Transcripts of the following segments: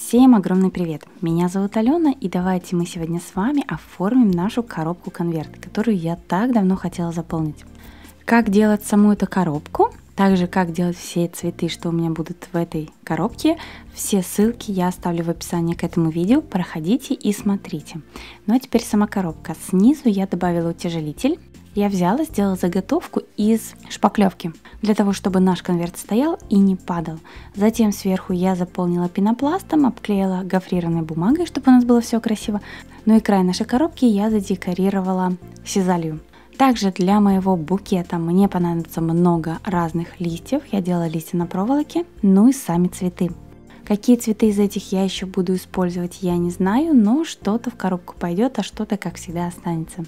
Всем огромный привет! Меня зовут Алена, и давайте мы сегодня с вами оформим нашу коробку-конверт, которую я так давно хотела заполнить. Как делать саму эту коробку, также как делать все цветы, что у меня будут в этой коробке, все ссылки я оставлю в описании к этому видео, проходите и смотрите. Ну а теперь сама коробка. Снизу я добавила утяжелитель. Я взяла, сделала заготовку из шпаклевки, для того, чтобы наш конверт стоял и не падал. Затем сверху я заполнила пенопластом, обклеила гофрированной бумагой, чтобы у нас было все красиво. Ну и край нашей коробки я задекорировала сизалью. Также для моего букета мне понадобится много разных листьев. Я делала листья на проволоке, ну и сами цветы. Какие цветы из этих я еще буду использовать, я не знаю, но что-то в коробку пойдет, а что-то, как всегда, останется.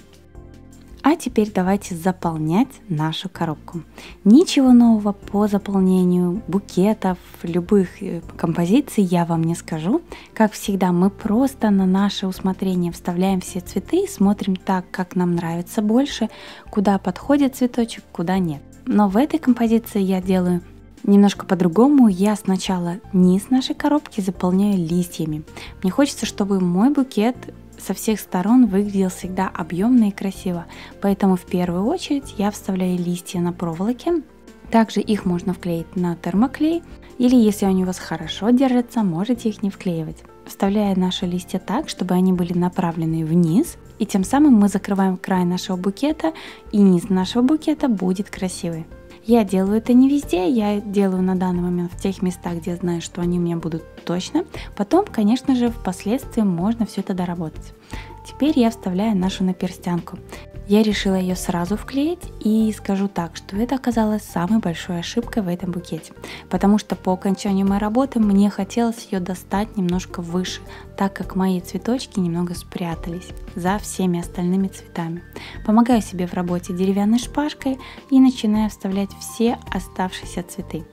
А теперь давайте заполнять нашу коробку. Ничего нового по заполнению букетов, любых композиций я вам не скажу. Как всегда, мы просто на наше усмотрение вставляем все цветы и смотрим так, как нам нравится больше, куда подходит цветочек, куда нет. Но в этой композиции я делаю немножко по-другому. Я сначала низ нашей коробки заполняю листьями. Мне хочется, чтобы мой букет со всех сторон выглядел всегда объемно и красиво, поэтому в первую очередь я вставляю листья на проволоке. Также их можно вклеить на термоклей, или если они у вас хорошо держатся, можете их не вклеивать. Вставляю наши листья так, чтобы они были направлены вниз, и тем самым мы закрываем край нашего букета, и низ нашего букета будет красивый. Я делаю это не везде, я делаю на данный момент в тех местах, где знаю, что они у меня будут точно. Потом, конечно же, впоследствии можно все это доработать. Теперь я вставляю нашу наперстянку. Я решила ее сразу вклеить, и скажу так, что это оказалось самой большой ошибкой в этом букете. Потому что по окончанию моей работы мне хотелось ее достать немножко выше, так как мои цветочки немного спрятались за всеми остальными цветами. Помогаю себе в работе деревянной шпажкой и начинаю вставлять все оставшиеся цветы.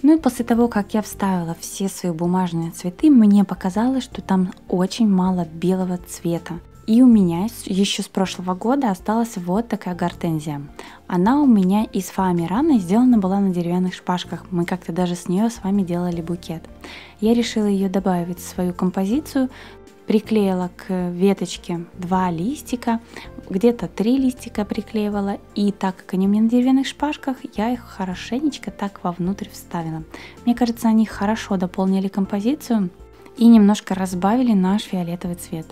Ну и после того, как я вставила все свои бумажные цветы, мне показалось, что там очень мало белого цвета. И у меня еще с прошлого года осталась вот такая гортензия. Она у меня из фоамирана, сделана была на деревянных шпажках. Мы как-то даже с нее с вами делали букет. Я решила ее добавить в свою композицию, приклеила к веточке 2 листика, где-то 3 листика приклеивала, и так как они у меня на деревянных шпажках, я их хорошенечко так вовнутрь вставила. Мне кажется, они хорошо дополнили композицию и немножко разбавили наш фиолетовый цвет.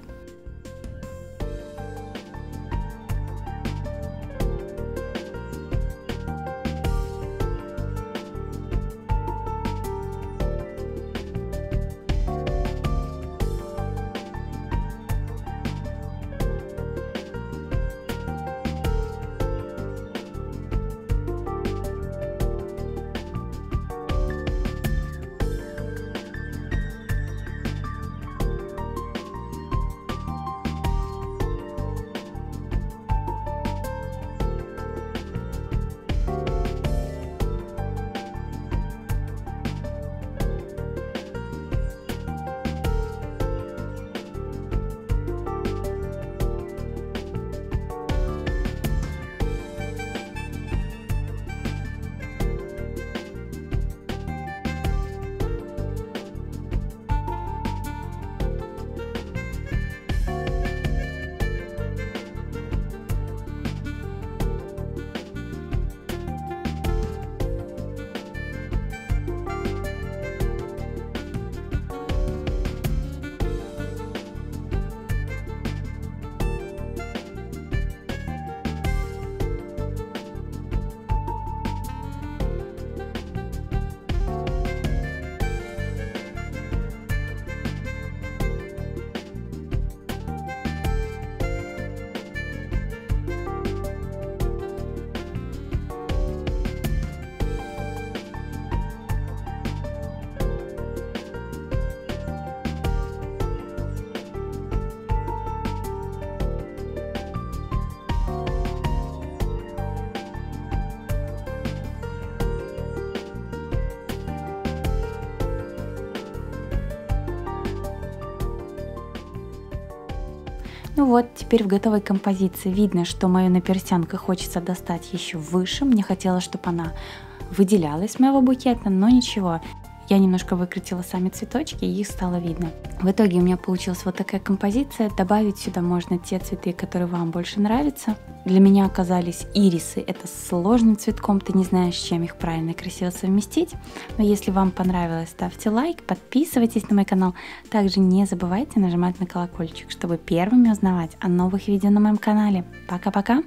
Ну вот, теперь в готовой композиции видно, что мою наперстянку хочется достать еще выше. Мне хотелось, чтобы она выделялась из моего букета, но ничего. Я немножко выкрутила сами цветочки, и их стало видно. В итоге у меня получилась вот такая композиция. Добавить сюда можно те цветы, которые вам больше нравятся. Для меня оказались ирисы. Это сложным цветком, ты не знаешь, с чем их правильно и красиво совместить. Но если вам понравилось, ставьте лайк, подписывайтесь на мой канал. Также не забывайте нажимать на колокольчик, чтобы первыми узнавать о новых видео на моем канале. Пока-пока!